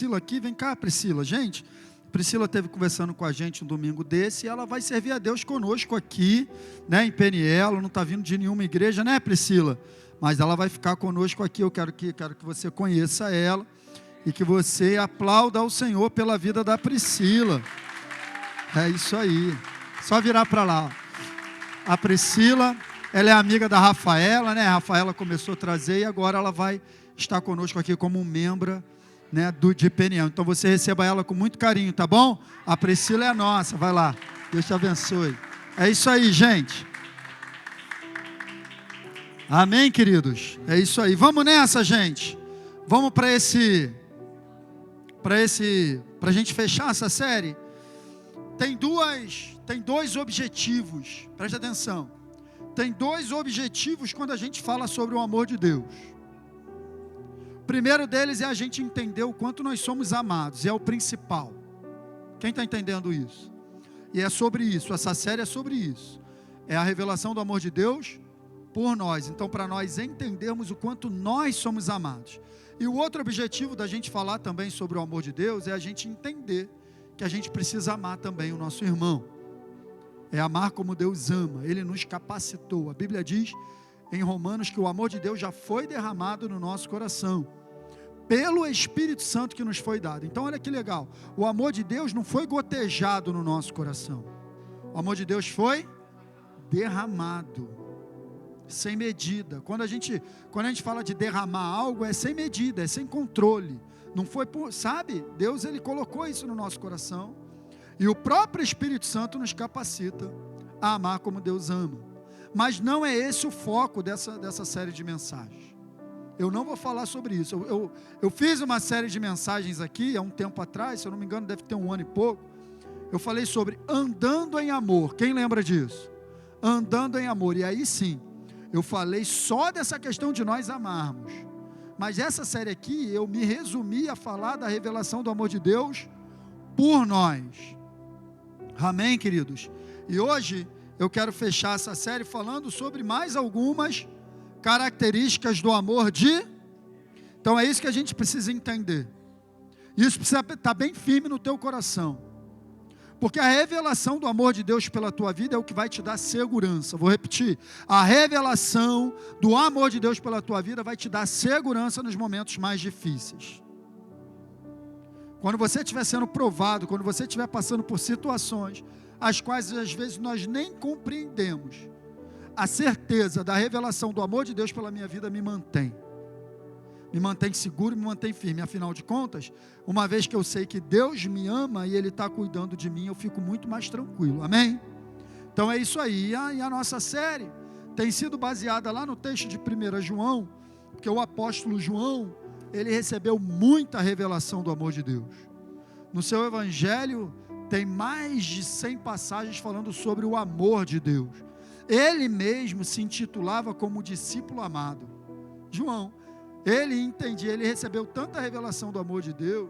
Priscila aqui, vem cá, Priscila. Gente, Priscila esteve conversando com a gente um domingo desse e ela vai servir a Deus conosco aqui, né, em Peniel, não está vindo de nenhuma igreja, né, Priscila? Mas ela vai ficar conosco aqui. Eu quero que você conheça ela e que você aplauda ao Senhor pela vida da Priscila. É isso aí. Só virar para lá. A Priscila, ela é amiga da Rafaela, né? A Rafaela começou a trazer e agora ela vai estar conosco aqui como um membro, né, de Peniel. Então você receba ela com muito carinho, tá bom? A Priscila é nossa, vai lá. Deus te abençoe. É isso aí, gente. Amém, queridos? É isso aí. Vamos nessa, gente. Vamos para a gente fechar essa série. Tem dois objetivos. Preste atenção. Tem dois objetivos quando a gente fala sobre o amor de Deus. O primeiro deles é a gente entender o quanto nós somos amados. É o principal. Quem está entendendo isso? E é sobre isso. Essa série é sobre isso. É a revelação do amor de Deus por nós. Então, para nós entendermos o quanto nós somos amados. E o outro objetivo da gente falar também sobre o amor de Deus é a gente entender que a gente precisa amar também o nosso irmão. É amar como Deus ama. Ele nos capacitou. A Bíblia diz em Romanos que o amor de Deus já foi derramado no nosso coração, pelo Espírito Santo que nos foi dado. Então olha que legal. O amor de Deus não foi gotejado no nosso coração. O amor de Deus foi derramado. Sem medida. Quando a gente fala de derramar algo, é sem medida, é sem controle. Não foi por, sabe? Deus, Ele colocou isso no nosso coração. E o próprio Espírito Santo nos capacita a amar como Deus ama. Mas não é esse o foco dessa série de mensagens. Eu não vou falar sobre isso. Eu fiz uma série de mensagens aqui, há um tempo atrás, se eu não me engano, deve ter 1 ano e pouco. Eu falei sobre andando em amor. Quem lembra disso? Andando em amor. E aí sim, eu falei só dessa questão de nós amarmos. Mas essa série aqui, eu me resumi a falar da revelação do amor de Deus por nós. Amém, queridos? E hoje eu quero fechar essa série falando sobre mais algumas características do amor de... Então é isso que a gente precisa entender. Isso precisa estar bem firme no teu coração. Porque a revelação do amor de Deus pela tua vida é o que vai te dar segurança. Vou repetir. A revelação do amor de Deus pela tua vida vai te dar segurança nos momentos mais difíceis. Quando você estiver sendo provado, quando você estiver passando por situações as quais às vezes nós nem compreendemos, a certeza da revelação do amor de Deus pela minha vida me mantém seguro, me mantém firme. Afinal de contas, uma vez que eu sei que Deus me ama e Ele está cuidando de mim, eu fico muito mais tranquilo, amém? Então é isso aí. E a nossa série tem sido baseada lá no texto de 1 João, porque o apóstolo João, ele recebeu muita revelação do amor de Deus. No seu evangelho tem mais de 100 passagens falando sobre o amor de Deus. Ele mesmo se intitulava como discípulo amado. João, ele entendia, ele recebeu tanta revelação do amor de Deus,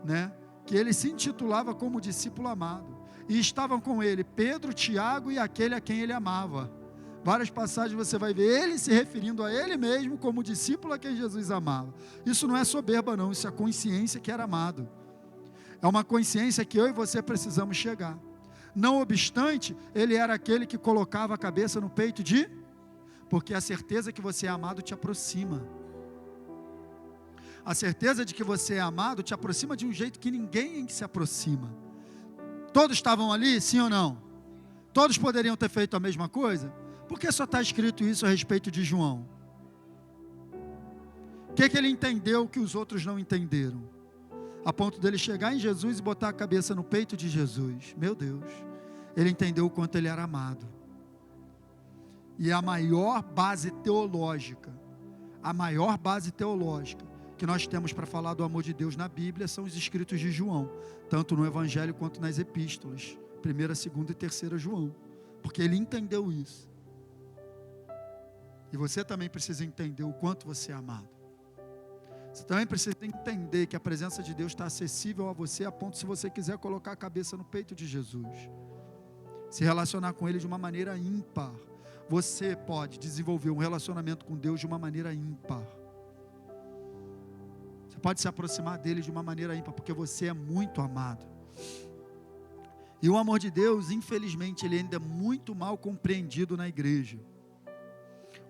né, que ele se intitulava como discípulo amado. E estavam com ele Pedro, Tiago e aquele a quem ele amava. Várias passagens você vai ver ele se referindo a ele mesmo como discípulo a quem Jesus amava. Isso não é soberba não, isso é consciência que era amado. É uma consciência que eu e você precisamos chegar. Não obstante, ele era aquele que colocava a cabeça no peito de... Porque a certeza que você é amado te aproxima. A certeza de que você é amado te aproxima de um jeito que ninguém se aproxima. Todos estavam ali, sim ou não? Todos poderiam ter feito a mesma coisa? Por que só está escrito isso a respeito de João? O que ele entendeu que os outros não entenderam? A ponto dele chegar em Jesus e botar a cabeça no peito de Jesus. Meu Deus, ele entendeu o quanto ele era amado. E a maior base teológica que nós temos para falar do amor de Deus na Bíblia são os escritos de João, tanto no Evangelho quanto nas epístolas, 1ª, 2ª e 3ª João, porque ele entendeu isso. E você também precisa entender o quanto você é amado. Você também precisa entender que a presença de Deus está acessível a você, a ponto, se você quiser, colocar a cabeça no peito de Jesus, se relacionar com Ele de uma maneira ímpar. Você pode desenvolver um relacionamento com Deus de uma maneira ímpar. Você pode se aproximar dele de uma maneira ímpar, porque você é muito amado. E o amor de Deus, infelizmente, ele ainda é muito mal compreendido na igreja.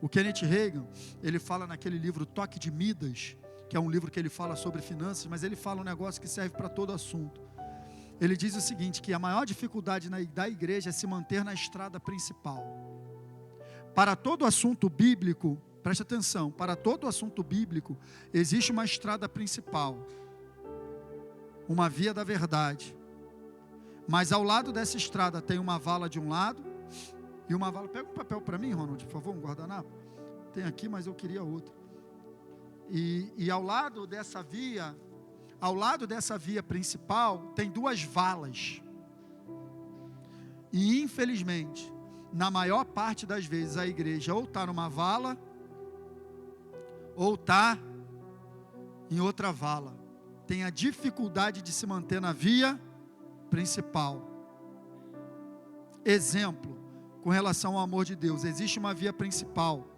O Kenneth Hagin, ele fala naquele livro Toque de Midas, que é um livro que ele fala sobre finanças, mas ele fala um negócio que serve para todo assunto. Ele diz o seguinte, que a maior dificuldade da igreja é se manter na estrada principal. Para todo assunto bíblico, preste atenção, para todo assunto bíblico, existe uma estrada principal, uma via da verdade. Mas ao lado dessa estrada tem uma vala de um lado, e uma vala, pega um papel para mim, Ronald, por favor, um guardanapo. Tem aqui, mas eu queria outro. E ao lado dessa via principal, tem duas valas. E infelizmente, na maior parte das vezes, a igreja ou está numa vala, ou está em outra vala. Tem a dificuldade de se manter na via principal. Exemplo, com relação ao amor de Deus, existe uma via principal,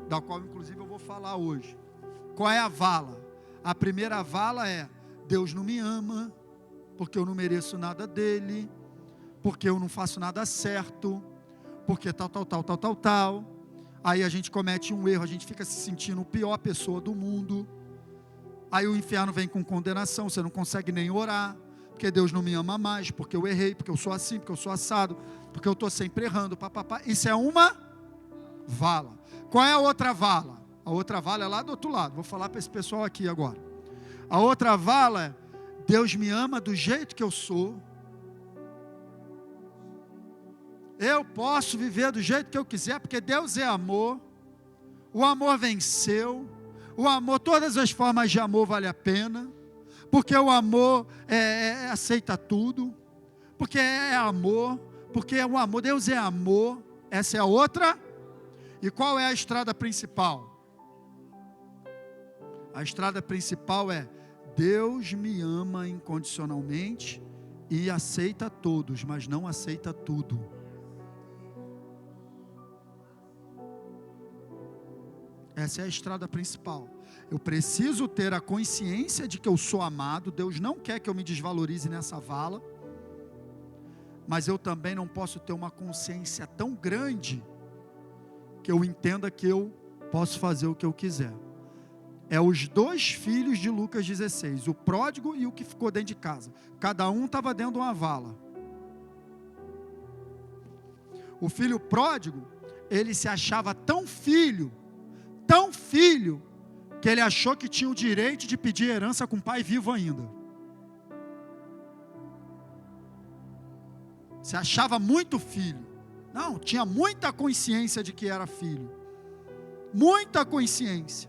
da qual inclusive eu vou falar hoje. Qual é a vala? A primeira vala é: Deus não me ama, porque eu não mereço nada dele, porque eu não faço nada certo, porque tal. Aí a gente comete um erro, a gente fica se sentindo a pior pessoa do mundo. Aí o inferno vem com condenação, você não consegue nem orar, porque Deus não me ama mais, porque eu errei, porque eu sou assim, porque eu sou assado, porque eu estou sempre errando, papapá. Isso é uma vala. Qual é a outra vala? A outra vala é lá do outro lado, vou falar para esse pessoal aqui agora. A outra vala é: Deus me ama do jeito que eu sou, eu posso viver do jeito que eu quiser, porque Deus é amor, o amor venceu, o amor, todas as formas de amor vale a pena, porque o amor aceita tudo, porque é amor, porque o amor, Deus é amor. Essa é a outra. E qual é a estrada principal? A estrada principal é: Deus me ama incondicionalmente e aceita todos, mas não aceita tudo. Essa é a estrada principal. Eu preciso ter a consciência de que eu sou amado. Deus não quer que eu me desvalorize nessa vala, mas eu também não posso ter uma consciência tão grande que eu entenda que eu posso fazer o que eu quiser. É os dois filhos de Lucas 16, o pródigo e o que ficou dentro de casa. Cada um estava dentro de uma vala. O filho pródigo, ele se achava tão filho, que ele achou que tinha o direito de pedir herança com o pai vivo ainda. Se achava muito filho. Não, tinha muita consciência de que era filho. Muita consciência.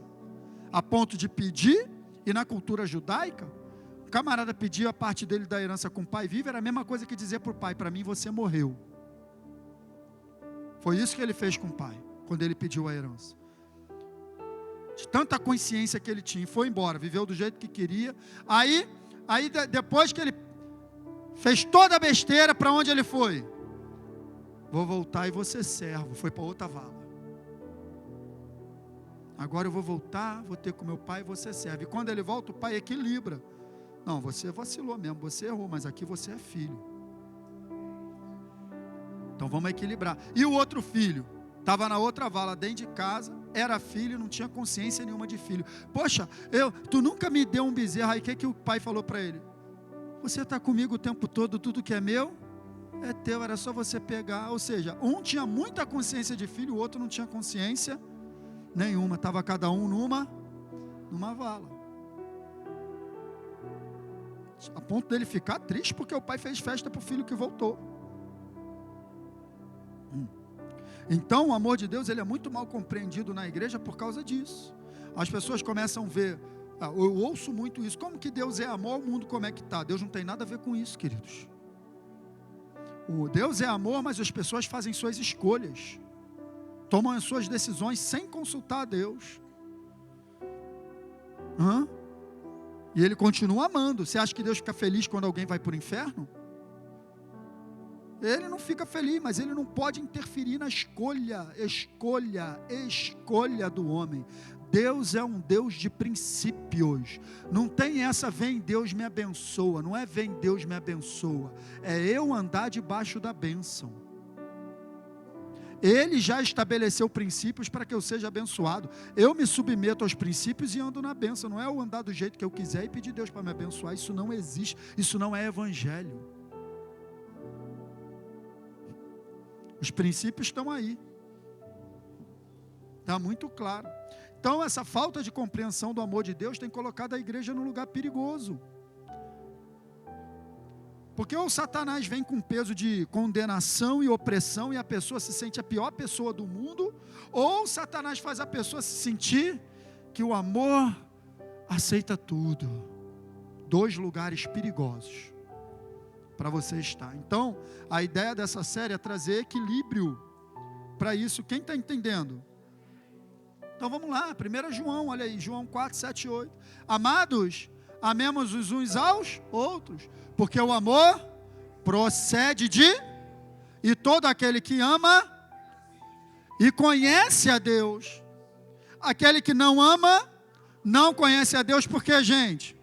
A ponto de pedir, e na cultura judaica, o camarada pedia a parte dele da herança com o pai vivo, era a mesma coisa que dizer para o pai: para mim você morreu. Foi isso que ele fez com o pai, quando ele pediu a herança. De tanta consciência que ele tinha, e foi embora, viveu do jeito que queria. Aí depois que ele fez toda a besteira, para onde ele foi? Vou voltar e vou ser servo. Foi para outra vala. Agora eu vou voltar, vou ter com meu pai e vou ser servo. E quando ele volta, o pai equilibra. Não, você vacilou mesmo, você errou, mas aqui você é filho. Então vamos equilibrar. E o outro filho? Estava na outra vala, dentro de casa, era filho, não tinha consciência nenhuma de filho. Poxa, tu nunca me deu um bezerro. Aí o que o pai falou para ele? Você está comigo o tempo todo, tudo que é meu é teu, era só você pegar. Ou seja, um tinha muita consciência de filho, o outro não tinha consciência nenhuma. Estava cada um numa vala. A ponto dele ficar triste porque o pai fez festa para o filho que voltou. Então o amor de Deus, ele é muito mal compreendido na igreja por causa disso. As pessoas começam a ver, eu ouço muito isso: como que Deus é amor, o mundo como é que está? Deus não tem nada a ver com isso, queridos. O Deus é amor, mas as pessoas fazem suas escolhas, tomam as suas decisões sem consultar a Deus. E ele continua amando. Você acha que Deus fica feliz quando alguém vai para o inferno? Ele não fica feliz, mas ele não pode interferir na escolha do homem. Deus é um Deus de princípios. Não tem essa, vem Deus me abençoa. Não é vem Deus me abençoa. É eu andar debaixo da bênção. Ele já estabeleceu princípios para que eu seja abençoado. Eu me submeto aos princípios e ando na bênção. Não é eu andar do jeito que eu quiser e pedir Deus para me abençoar. Isso não existe. Isso não é evangelho. Os princípios estão aí. Está muito claro. Então, essa falta de compreensão do amor de Deus tem colocado a igreja num lugar perigoso. Porque ou Satanás vem com peso de condenação e opressão e a pessoa se sente a pior pessoa do mundo, ou Satanás faz a pessoa se sentir que o amor aceita tudo. Dois lugares perigosos para você estar. Então, a ideia dessa série é trazer equilíbrio para isso. Quem está entendendo? Então vamos lá, 1 João, olha aí, João 4, 7 e 8. Amados, amemos os uns aos outros, porque o amor procede de, e todo aquele que ama e conhece a Deus. Aquele que não ama, não conhece a Deus, porque, gente,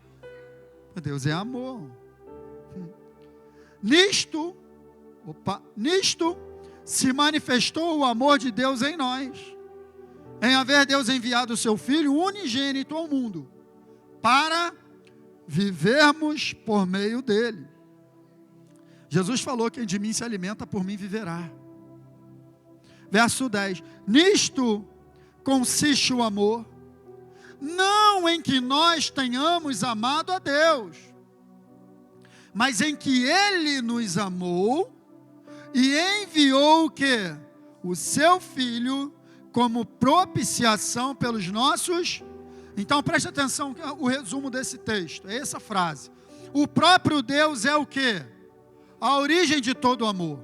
Deus é amor. Nisto se manifestou o amor de Deus em nós, em haver Deus enviado o seu Filho unigênito ao mundo, para vivermos por meio dele. Jesus falou: quem de mim se alimenta, por mim viverá. Verso 10, nisto consiste o amor, não em que nós tenhamos amado a Deus, mas em que Ele nos amou, e enviou o quê? O seu Filho, como propiciação pelos nossos. Então preste atenção, o resumo desse texto, é essa frase. O próprio Deus é o quê? A origem de todo amor.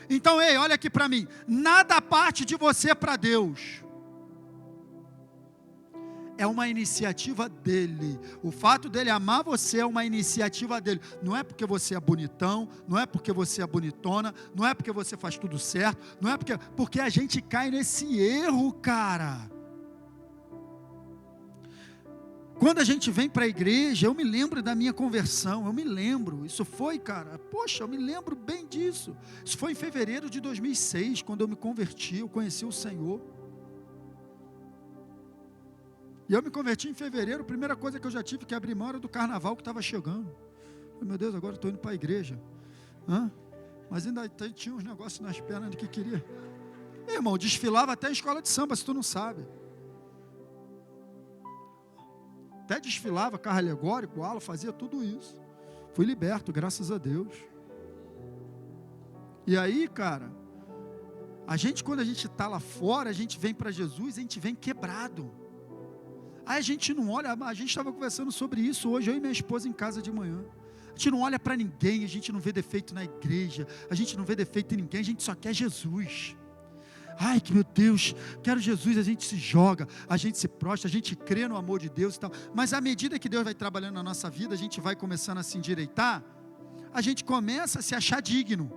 Então, ei, olha aqui para mim, nada parte de você para Deus. É uma iniciativa dele. O fato dele amar você é uma iniciativa dele. Não é porque você é bonitão, não é porque você é bonitona, não é porque você faz tudo certo, não é porque a gente cai nesse erro, cara. Quando a gente vem para a igreja, eu me lembro da minha conversão, eu me lembro, isso foi, cara, poxa, eu me lembro bem disso. Isso foi em fevereiro de 2006, quando eu me converti, eu conheci o Senhor. E eu me converti em fevereiro, a primeira coisa que eu já tive que abrir mão era do carnaval que estava chegando. Meu Deus, agora estou indo para a igreja. Mas ainda tinha uns negócios nas pernas que queria. Irmão, desfilava até em escola de samba, se tu não sabe. Até desfilava, carro alegórico, ala, fazia tudo isso. Fui liberto, graças a Deus. E aí, cara, quando a gente está lá fora, a gente vem para Jesus, a gente vem quebrado. Aí a gente não olha, a gente estava conversando sobre isso hoje, eu e minha esposa em casa de manhã. A gente não olha para ninguém, a gente não vê defeito na igreja, a gente não vê defeito em ninguém, a gente só quer Jesus. Ai, que meu Deus, quero Jesus, a gente se joga, a gente se prostra, a gente crê no amor de Deus e tal. Mas à medida que Deus vai trabalhando na nossa vida, a gente vai começando a se endireitar, a gente começa a se achar digno.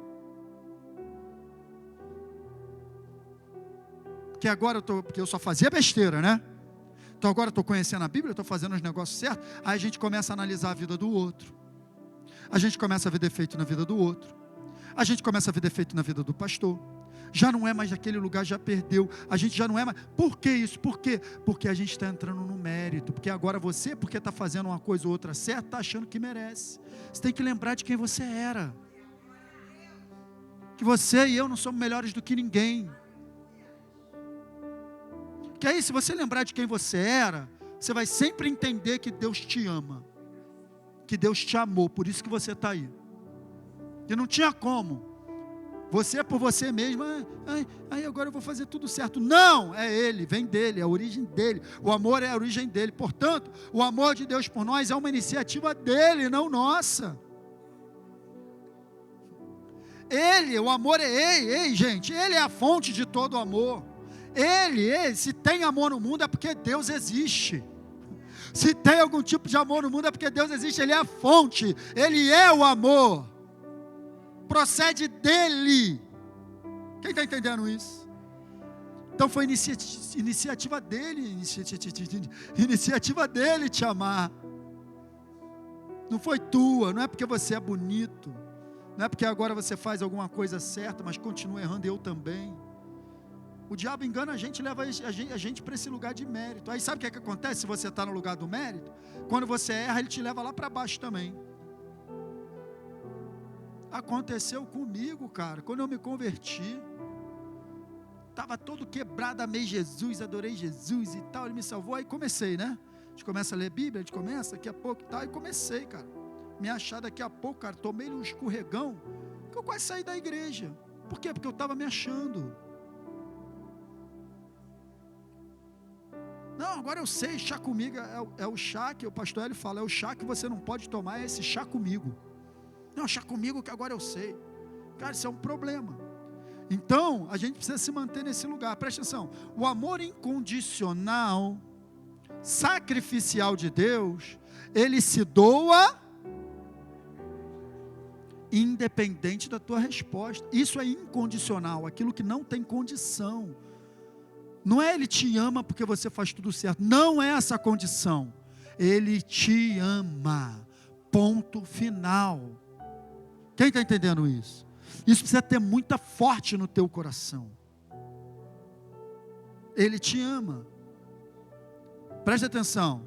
Porque eu só fazia besteira, né? Então agora eu estou conhecendo a Bíblia, estou fazendo os negócios certos, aí a gente começa a analisar a vida do outro. A gente começa a ver defeito na vida do outro. A gente começa a ver defeito na vida do pastor. Já não é mais aquele lugar, já perdeu. A gente já não é mais. Por que isso? Por quê? Porque a gente está entrando no mérito. Porque agora você, porque está fazendo uma coisa ou outra certa, está achando que merece. Você tem que lembrar de quem você era. Que você e eu não somos melhores do que ninguém. Que aí, se você lembrar de quem você era, você vai sempre entender que Deus te ama. Que Deus te amou, por isso que você está aí. Que não tinha como. Você por você mesmo, agora eu vou fazer tudo certo. Não, é Ele, vem dEle, é a origem dEle. O amor é a origem dEle. Portanto, o amor de Deus por nós é uma iniciativa dEle, não nossa. Ele, o amor é Ele, gente, Ele é a fonte de todo amor. Ele, se tem amor no mundo é porque Deus existe. Se tem algum tipo de amor no mundo é porque Deus existe. Ele é a fonte, Ele é o amor. Procede dEle. Quem está entendendo isso? Então foi iniciativa dele te amar. Não foi tua, não é porque você é bonito, não é porque agora você faz alguma coisa certa, mas continua errando, eu também. O diabo engana a gente, leva a gente para esse lugar de mérito. Aí sabe o que é que acontece se você está no lugar do mérito? Quando você erra, ele te leva lá para baixo também. Aconteceu comigo, cara, quando eu me converti. Estava todo quebrado, amei Jesus, adorei Jesus e tal, ele me salvou, aí comecei, né? A gente começa a ler Bíblia, a gente começa daqui a pouco e tal, e comecei, cara, me achar daqui a pouco, cara, tomei um escorregão, que eu quase saí da igreja. Por quê? Porque eu estava me achando. Não, agora eu sei, chá comigo é o chá que o pastor Hélio fala, é o chá que você não pode tomar, é esse chá comigo. Não, chá comigo que agora eu sei. Cara, isso é um problema. Então, a gente precisa se manter nesse lugar. Presta atenção. O amor incondicional, sacrificial de Deus, ele se doa independente da tua resposta. Isso é incondicional, aquilo que não tem condição. Não é ele te ama porque você faz tudo certo. Não é essa a condição. Ele te ama. Ponto final. Quem está entendendo isso? Isso precisa ter muita forte no teu coração. Ele te ama. Preste atenção.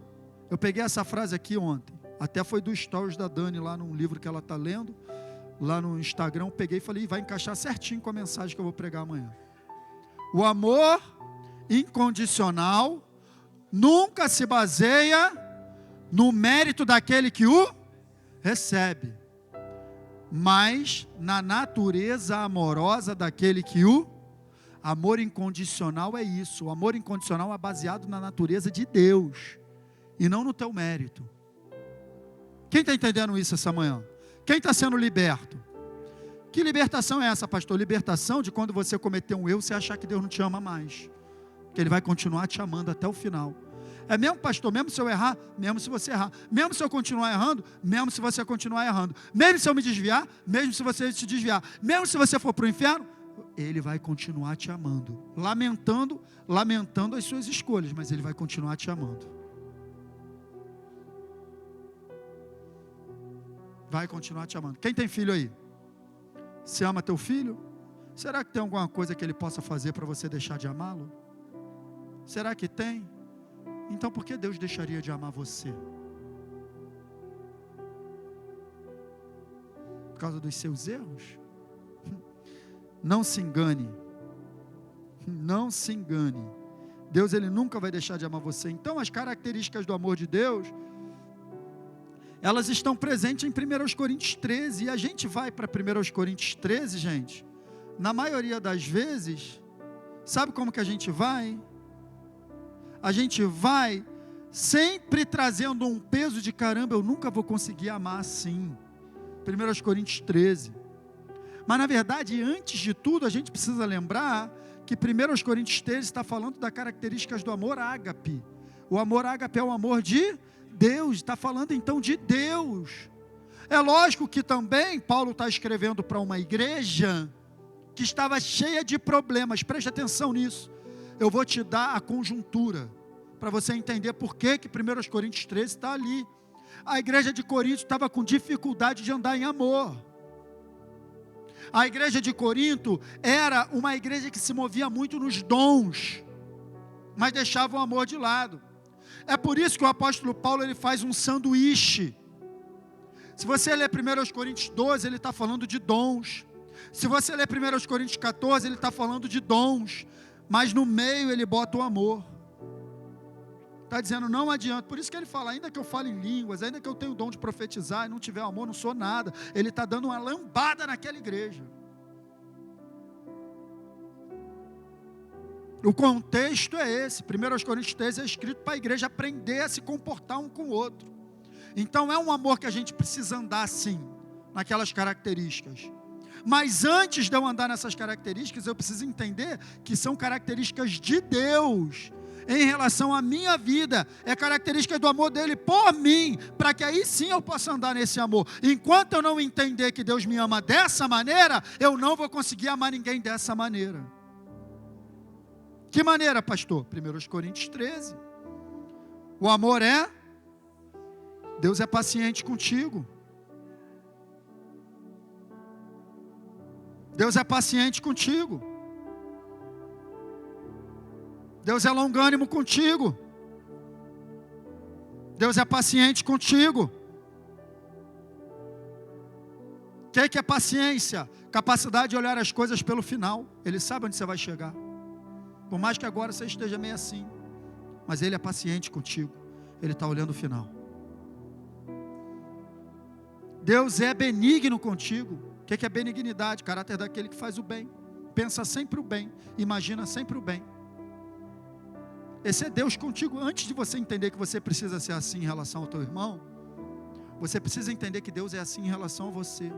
Eu peguei essa frase aqui ontem. Até foi do stories da Dani lá num livro que ela está lendo. Lá no Instagram, eu peguei e falei, vai encaixar certinho com a mensagem que eu vou pregar amanhã. O amor incondicional nunca se baseia no mérito daquele que o recebe, mas na natureza amorosa daquele que o... Amor incondicional é isso. O amor incondicional é baseado na natureza de Deus e não no teu mérito. Quem está entendendo isso essa manhã? Quem está sendo liberto? Que libertação é essa, pastor? Libertação de quando você cometer um erro, você achar que Deus não te ama mais, que Ele vai continuar te amando até o final. É mesmo, pastor, mesmo se eu errar, mesmo se você errar, mesmo se eu continuar errando, mesmo se você continuar errando, mesmo se eu me desviar, mesmo se você se desviar, mesmo se você for para o inferno, Ele vai continuar te amando, lamentando as suas escolhas, mas Ele vai continuar te amando. Vai continuar te amando. Quem tem filho aí? Você ama teu filho? Será que tem alguma coisa que ele possa fazer para você deixar de amá-lo? Será que tem? Então por que Deus deixaria de amar você? Por causa dos seus erros? Não se engane. Não se engane. Deus, Ele nunca vai deixar de amar você. Então as características do amor de Deus, elas estão presentes em 1 Coríntios 13, e a gente vai para 1 Coríntios 13, gente, na maioria das vezes, sabe como que a gente vai? A gente vai sempre trazendo um peso de caramba, eu nunca vou conseguir amar assim, 1 Coríntios 13, mas na verdade, antes de tudo, a gente precisa lembrar, que 1 Coríntios 13 está falando das características do amor ágape. O amor ágape é o amor de Deus, está falando então de Deus. É lógico que também Paulo está escrevendo para uma igreja que estava cheia de problemas. Preste atenção nisso. Eu vou te dar a conjuntura para você entender por que 1 Coríntios 13 está ali. A igreja de Corinto estava com dificuldade de andar em amor. A igreja de Corinto era uma igreja que se movia muito nos dons, mas deixava o amor de lado. É por isso que o apóstolo Paulo ele faz um sanduíche. Se você ler 1 Coríntios 12, ele está falando de dons. Se você ler 1 Coríntios 14, ele está falando de dons. Mas no meio ele bota o amor. Está dizendo, não adianta. Por isso que ele fala, ainda que eu fale em línguas, ainda que eu tenha o dom de profetizar e não tiver amor, não sou nada. Ele está dando uma lambada naquela igreja. O contexto é esse. 1 Coríntios 13 é escrito para a igreja aprender a se comportar um com o outro. Então é um amor que a gente precisa andar assim, naquelas características. Mas antes de eu andar nessas características, eu preciso entender que são características de Deus em relação à minha vida. É característica do amor dele por mim, para que aí sim eu possa andar nesse amor. Enquanto eu não entender que Deus me ama dessa maneira, eu não vou conseguir amar ninguém dessa maneira. Que maneira, pastor? 1 Coríntios 13. O amor é, Deus é paciente contigo. Deus é paciente contigo. Deus é longânimo contigo. Deus é paciente contigo. O que é paciência? Capacidade de olhar as coisas pelo final. Ele sabe onde você vai chegar. Por mais que agora você esteja meio assim, mas Ele é paciente contigo. Ele está olhando o final. Deus é benigno contigo. O que é benignidade? Caráter daquele que faz o bem. Pensa sempre o bem. Imagina sempre o bem. Esse é Deus contigo. Antes de você entender que você precisa ser assim em relação ao teu irmão, você precisa entender que Deus é assim em relação a você.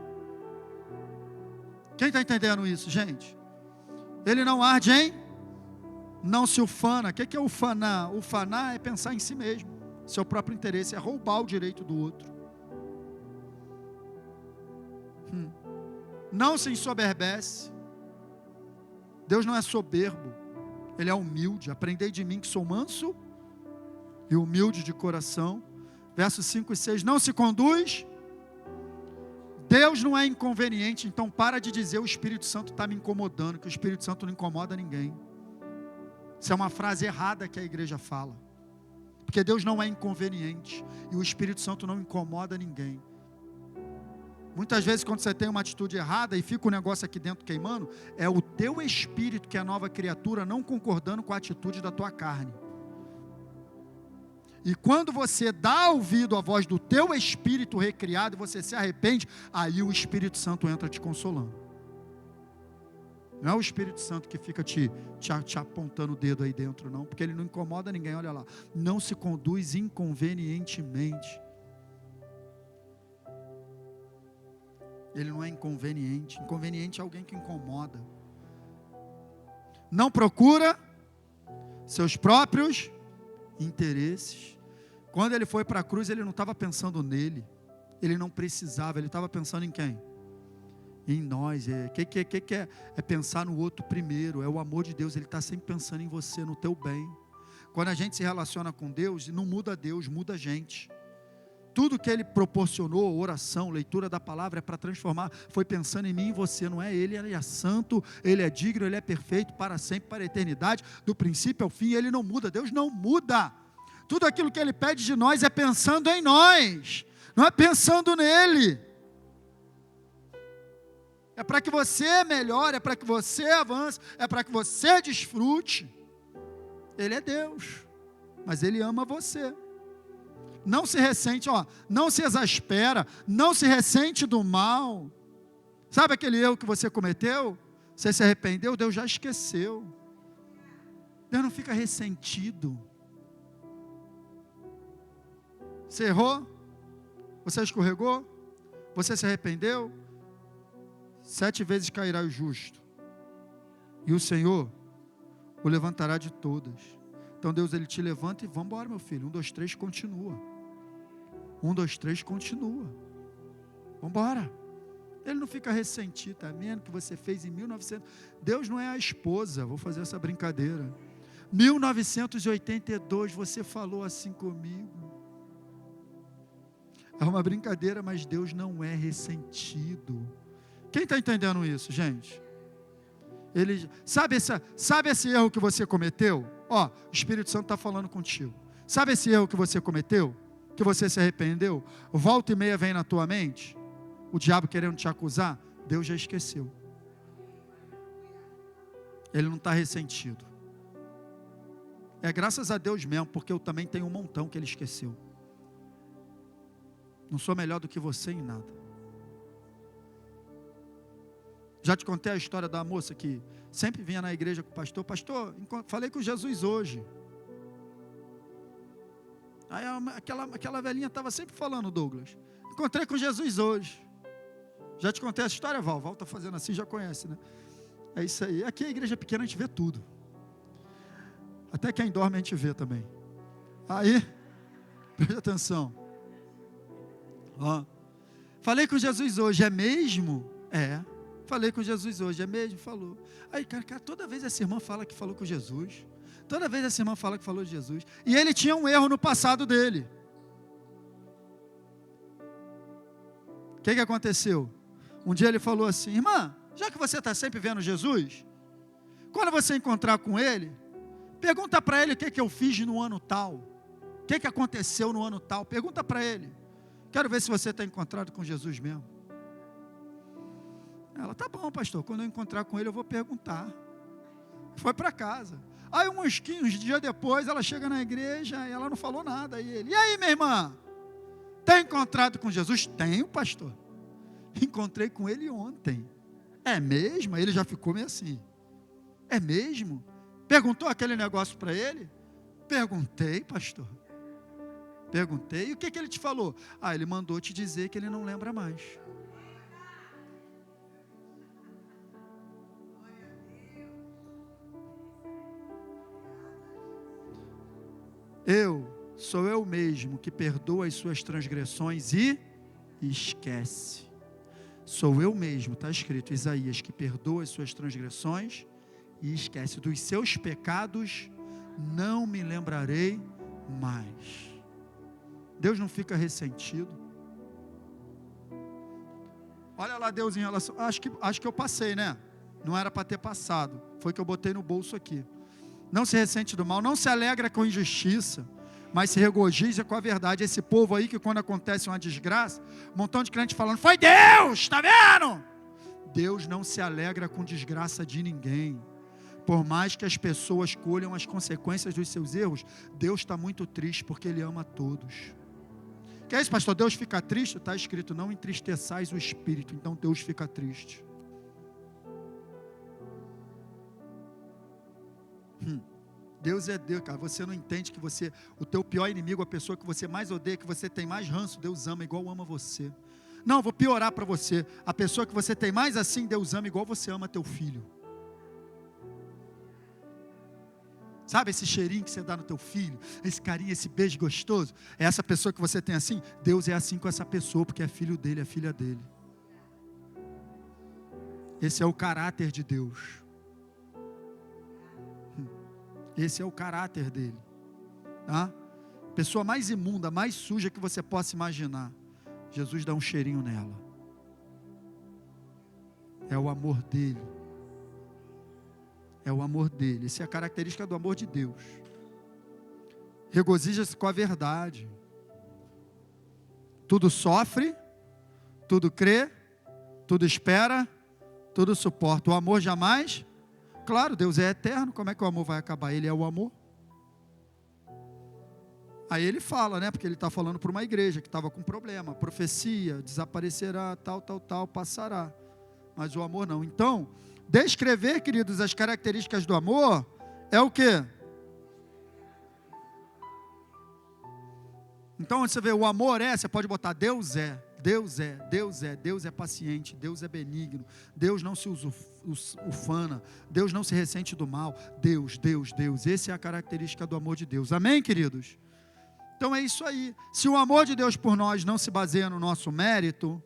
Quem está entendendo isso, gente? Ele não arde, hein? Não se ufana. O que é ufanar? Ufanar é pensar em si mesmo. Seu próprio interesse, é roubar o direito do outro. Não se ensoberbece. Deus não é soberbo. Ele é humilde. Aprendei de mim que sou manso e humilde de coração. Versos 5 e 6. Não se conduz. Deus não é inconveniente. Então para de dizer o Espírito Santo está me incomodando. Que o Espírito Santo não incomoda ninguém. Isso é uma frase errada que a igreja fala. Porque Deus não é inconveniente. E o Espírito Santo não incomoda ninguém. Muitas vezes quando você tem uma atitude errada e fica o negócio aqui dentro queimando, é o teu espírito, que é a nova criatura, não concordando com a atitude da tua carne. E quando você dá ouvido à voz do teu espírito recriado, e você se arrepende, aí o Espírito Santo entra te consolando. Não é o Espírito Santo que fica te apontando o dedo aí dentro, não, porque ele não incomoda ninguém, olha lá. Não se conduz inconvenientemente. Ele não é inconveniente. Inconveniente é alguém que incomoda. Não procura seus próprios interesses. Quando ele foi para a cruz, ele não estava pensando nele. Ele não precisava, ele estava pensando em quem? Em nós. Que é pensar no outro primeiro. É o amor de Deus, ele está sempre pensando em você, no teu bem. Quando a gente se relaciona com Deus, não muda Deus, muda a gente. Tudo que Ele proporcionou, oração, leitura da palavra, é para transformar, foi pensando em mim e em você, não é? Ele é santo, Ele é digno, Ele é perfeito, para sempre, para a eternidade, do princípio ao fim, Ele não muda, Deus não muda. Tudo aquilo que Ele pede de nós é pensando em nós, não é pensando nele. É para que você melhore, é para que você avance, é para que você desfrute. Ele é Deus, mas Ele ama você. Não se ressente, não se exaspera, não se ressente do mal. Sabe aquele erro que você cometeu? Você se arrependeu, Deus já esqueceu. Deus não fica ressentido. Você errou? Você escorregou? Você se arrependeu? 7 vezes cairá o justo, e o Senhor o levantará de todas. Então Deus, Ele te levanta e vamos embora, meu filho. 1, 2, 3, continua. 1, 2, 3, continua. Vamos embora. Ele não fica ressentido, tá vendo que você fez em 1900. Deus não é a esposa, vou fazer essa brincadeira. 1982 você falou assim comigo. É uma brincadeira, mas Deus não é ressentido. Quem está entendendo isso, gente? Ele, sabe esse erro que você cometeu? O Espírito Santo está falando contigo. Sabe esse erro que você cometeu? Que você se arrependeu? Volta e meia vem na tua mente, o diabo querendo te acusar. Deus já esqueceu. Ele não está ressentido. É graças a Deus mesmo, porque eu também tenho um montão que Ele esqueceu. Não sou melhor do que você em nada. Já te contei a história da moça que sempre vinha na igreja com o pastor. Pastor, falei com Jesus hoje. Aí aquela velhinha estava sempre falando, Douglas, encontrei com Jesus hoje. Já te contei essa história, Val? Val está fazendo assim, já conhece, né? É isso aí. Aqui a igreja pequena, a gente vê tudo. Até quem dorme a gente vê também. Aí, preste atenção. Falei com Jesus hoje, é mesmo? É. Falei com Jesus hoje, é mesmo? Falou. Aí, cara, toda vez essa irmã fala que falou com Jesus. Toda vez essa irmã fala que falou de Jesus. E ele tinha um erro no passado dele. O que aconteceu? Um dia ele falou assim: irmã, já que você está sempre vendo Jesus, quando você encontrar com ele, pergunta para ele o que eu fiz no ano tal. O que aconteceu no ano tal. Pergunta para ele. Quero ver se você está encontrado com Jesus mesmo. Ela, tá bom, pastor, quando eu encontrar com ele eu vou perguntar. Foi para casa. Aí uns dias depois ela chega na igreja e ela não falou nada. E aí minha irmã, tem encontrado com Jesus? Tenho, pastor. Encontrei com ele ontem. É mesmo? Aí ele já ficou meio assim. É mesmo? Perguntou aquele negócio para ele? Perguntei, pastor. Perguntei. E o que ele te falou? Ele mandou te dizer que ele não lembra mais. Sou eu mesmo que perdoa as suas transgressões e esquece. Sou eu mesmo, está escrito, Isaías, que perdoa as suas transgressões e esquece. Dos seus pecados não me lembrarei mais. Deus não fica ressentido. Olha lá Deus em relação, acho que eu passei, né? Não era para ter passado, foi que eu botei no bolso aqui. Não se ressente do mal, não se alegra com injustiça, mas se regozija com a verdade. Esse povo aí que quando acontece uma desgraça, um montão de crente falando, foi Deus, está vendo? Deus não se alegra com desgraça de ninguém. Por mais que as pessoas colham as consequências dos seus erros, Deus está muito triste porque Ele ama todos. Que é isso, pastor? Deus fica triste? Está escrito, não entristeçais o espírito. Então Deus fica triste. Deus é Deus, cara. Você não entende que o teu pior inimigo, a pessoa que você mais odeia, que você tem mais ranço, Deus ama igual ama você. Não, vou piorar para você. A pessoa que você tem mais assim, Deus ama igual você ama teu filho. Sabe esse cheirinho que você dá no teu filho? Esse carinho, esse beijo gostoso? É essa pessoa que você tem assim? Deus é assim com essa pessoa, porque é filho dele, é filha dele. Esse é o caráter de Deus. Esse é o caráter dele. Tá? Pessoa mais imunda, mais suja que você possa imaginar. Jesus dá um cheirinho nela. É o amor dele. É o amor dele. Essa é a característica do amor de Deus. Regozija-se com a verdade. Tudo sofre, tudo crê, tudo espera, tudo suporta. O amor jamais... Claro, Deus é eterno, como é que o amor vai acabar? Ele é o amor. Aí ele fala, né? Porque ele está falando para uma igreja que estava com problema. Profecia, desaparecerá, tal, passará. Mas o amor não. Então, descrever, queridos, as características do amor é o quê? Então, você vê, o amor você pode botar Deus é. Deus é paciente, Deus é benigno, Deus não se ufana, Deus não se ressente do mal, Deus, essa é a característica do amor de Deus, amém, queridos? Então é isso aí, se o amor de Deus por nós não se baseia no nosso mérito,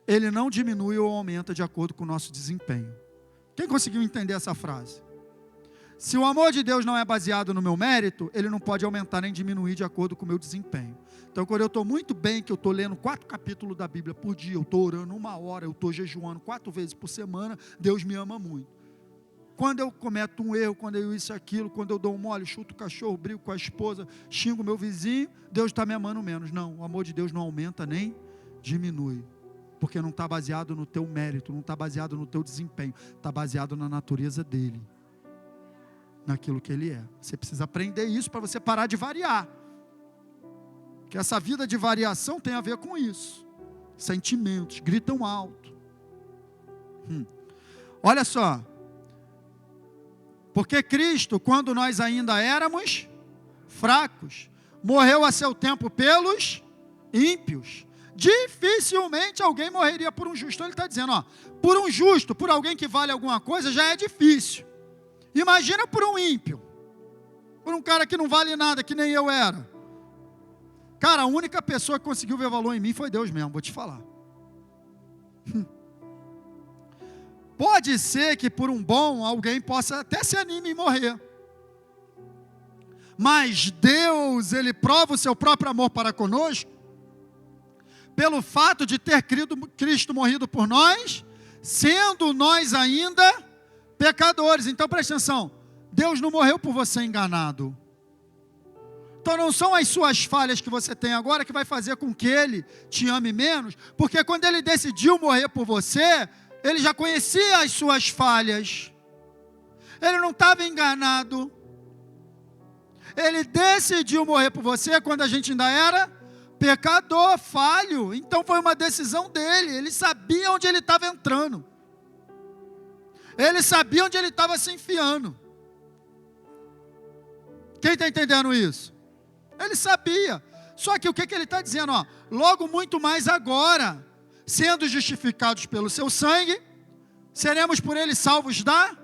ele não diminui ou aumenta de acordo com o nosso desempenho. Quem conseguiu entender essa frase? Se o amor de Deus não é baseado no meu mérito, ele não pode aumentar nem diminuir de acordo com o meu desempenho. Então, quando eu estou muito bem, que eu estou lendo 4 capítulos da Bíblia por dia, eu estou orando 1 hora, eu estou jejuando 4 vezes por semana, Deus me ama muito. Quando eu cometo um erro, quando eu isso e aquilo, quando eu dou um mole, chuto o cachorro, brigo com a esposa, xingo meu vizinho, Deus está me amando menos. Não, o amor de Deus não aumenta nem diminui. Porque não está baseado no teu mérito, não está baseado no teu desempenho, está baseado na natureza dele. Naquilo que ele é. Você precisa aprender isso para você parar de variar. Que essa vida de variação tem a ver com isso. Sentimentos, gritam alto. Olha só. Porque Cristo, quando nós ainda éramos fracos, morreu a seu tempo pelos ímpios. Dificilmente alguém morreria por um justo. Então ele está dizendo, por um justo, por alguém que vale alguma coisa, já é difícil. Imagina por um ímpio, por um cara que não vale nada, que nem eu era. Cara, a única pessoa que conseguiu ver valor em mim foi Deus mesmo, vou te falar. Pode ser que por um bom alguém possa até se animar em morrer. Mas Deus, Ele prova o seu próprio amor para conosco, pelo fato de ter Cristo morrido por nós, sendo nós ainda pecadores. Então preste atenção, Deus não morreu por você enganado. Então não são as suas falhas que você tem agora que vai fazer com que Ele te ame menos, porque quando Ele decidiu morrer por você, Ele já conhecia as suas falhas. Ele não estava enganado. Ele decidiu morrer por você quando a gente ainda era pecador, falho. Então foi uma decisão dele. Ele sabia onde ele estava entrando. Ele sabia onde ele estava se enfiando. Quem está entendendo isso? Ele sabia. Só que o que ele está dizendo? Ó, logo muito mais agora, sendo justificados pelo seu sangue, seremos por ele salvos da...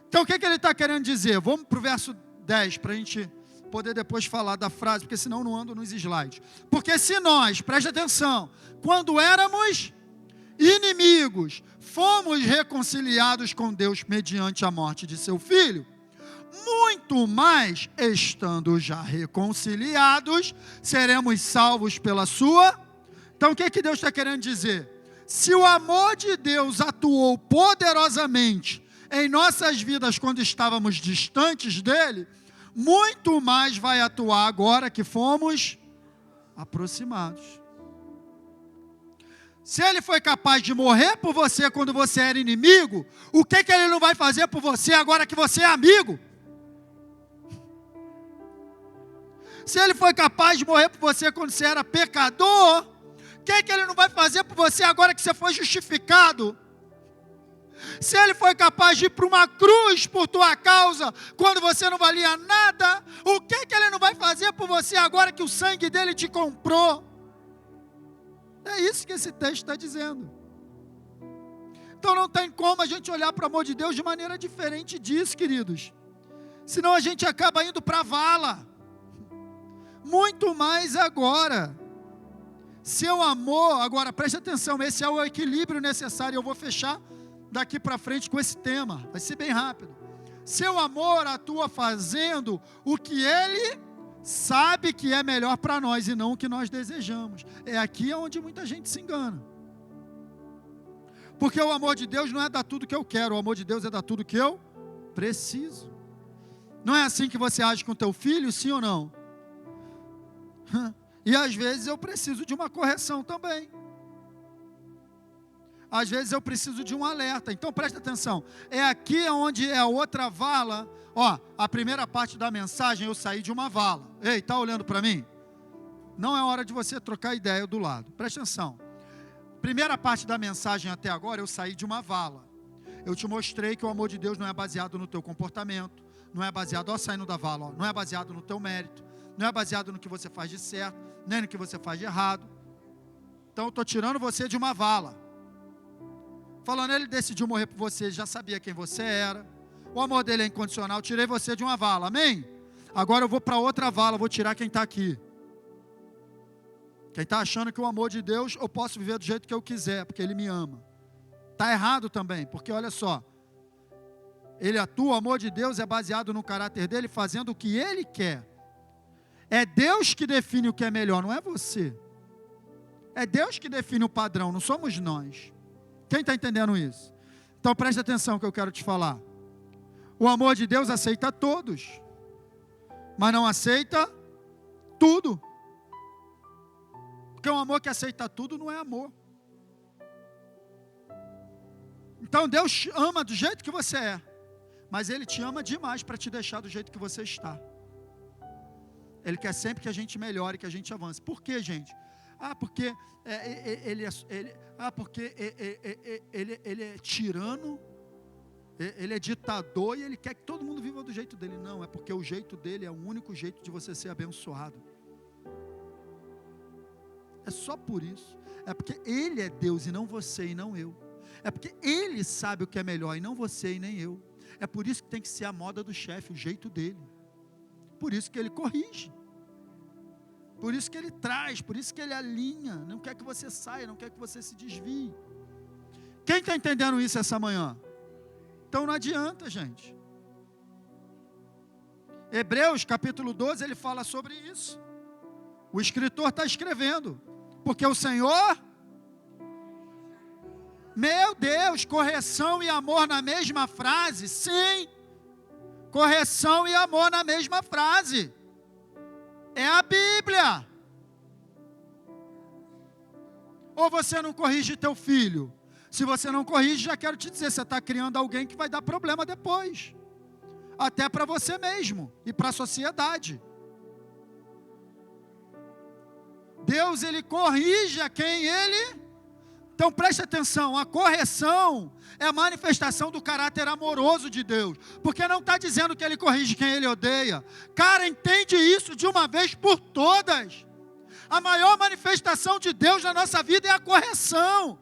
Então o que ele está querendo dizer? Vamos para o verso 10, para a gente poder depois falar da frase, porque senão não ando nos slides. Porque se nós, preste atenção, quando éramos inimigos, fomos reconciliados com Deus mediante a morte de seu Filho, muito mais, estando já reconciliados, seremos salvos pela sua... Então o que Deus está querendo dizer? Se o amor de Deus atuou poderosamente em nossas vidas quando estávamos distantes dele, muito mais vai atuar agora que fomos aproximados. Se ele foi capaz de morrer por você quando você era inimigo, o que ele não vai fazer por você agora que você é amigo? Se ele foi capaz de morrer por você quando você era pecador, o que ele não vai fazer por você agora que você foi justificado? Se ele foi capaz de ir para uma cruz por tua causa, quando você não valia nada, o que ele não vai fazer por você agora que o sangue dele te comprou? É isso que esse texto está dizendo. Então não tem como a gente olhar para o amor de Deus de maneira diferente disso, queridos. Senão a gente acaba indo para a vala. Muito mais agora. Seu amor, agora preste atenção, esse é o equilíbrio necessário. Eu vou fechar daqui para frente com esse tema, vai ser bem rápido. Seu amor atua fazendo o que ele sabe que é melhor para nós e não o que nós desejamos. É aqui onde muita gente se engana. Porque o amor de Deus não é dar tudo que eu quero, o amor de Deus é dar tudo que eu preciso. Não é assim que você age com teu filho, sim ou não? E às vezes eu preciso de uma correção também. Às vezes eu preciso de um alerta. Então presta atenção. É aqui onde é a outra vala. Ó, a primeira parte da mensagem eu saí de uma vala. Ei, tá olhando para mim? Não é hora de você trocar ideia do lado. Presta atenção. Primeira parte da mensagem até agora eu saí de uma vala. Eu te mostrei que o amor de Deus não é baseado no teu comportamento. Não é baseado, ó, saindo da vala, ó, não é baseado no teu mérito. Não é baseado no que você faz de certo, nem no que você faz de errado. Então eu estou tirando você de uma vala. Falando, ele decidiu morrer por você, já sabia quem você era. O amor dele é incondicional, tirei você de uma vala, amém? Agora eu vou para outra vala, vou tirar quem está aqui. Quem está achando que o amor de Deus, eu posso viver do jeito que eu quiser, porque ele me ama. Está errado também, porque olha só. Ele atua, o amor de Deus é baseado no caráter dele, fazendo o que ele quer. É Deus que define o que é melhor, não é você. É Deus que define o padrão, não somos nós. Quem está entendendo isso? Então preste atenção que eu quero te falar. O amor de Deus aceita todos, mas não aceita tudo. Porque um amor que aceita tudo não é amor. Então Deus te ama do jeito que você é, mas Ele te ama demais para te deixar do jeito que você está. Ele quer sempre que a gente melhore, que a gente avance. Por quê, gente? Porque ele é tirano, ele é ditador e ele quer que todo mundo viva do jeito dele. Não, é porque o jeito dele é o único jeito de você ser abençoado. É só por isso. É porque ele é Deus e não você e não eu. É porque ele sabe o que é melhor e não você e nem eu. É por isso que tem que ser a moda do chefe, o jeito dele. Por isso que ele corrige. Por isso que ele traz, por isso que ele alinha. Não quer que você saia, não quer que você se desvie. Quem está entendendo isso essa manhã? Então não adianta, gente. Hebreus capítulo 12, ele fala sobre isso. O escritor está escrevendo, porque o Senhor, meu Deus, correção e amor na mesma frase, sim, correção e amor na mesma frase, é a Bíblia. Ou você não corrige teu filho? Se você não corrige, já quero te dizer, você está criando alguém que vai dar problema depois, até para você mesmo e para a sociedade. Deus, ele corrige a quem ele... Então preste atenção, a correção é a manifestação do caráter amoroso de Deus, porque não está dizendo que ele corrige quem ele odeia. Cara, entende isso de uma vez por todas. A maior manifestação de Deus na nossa vida é a correção.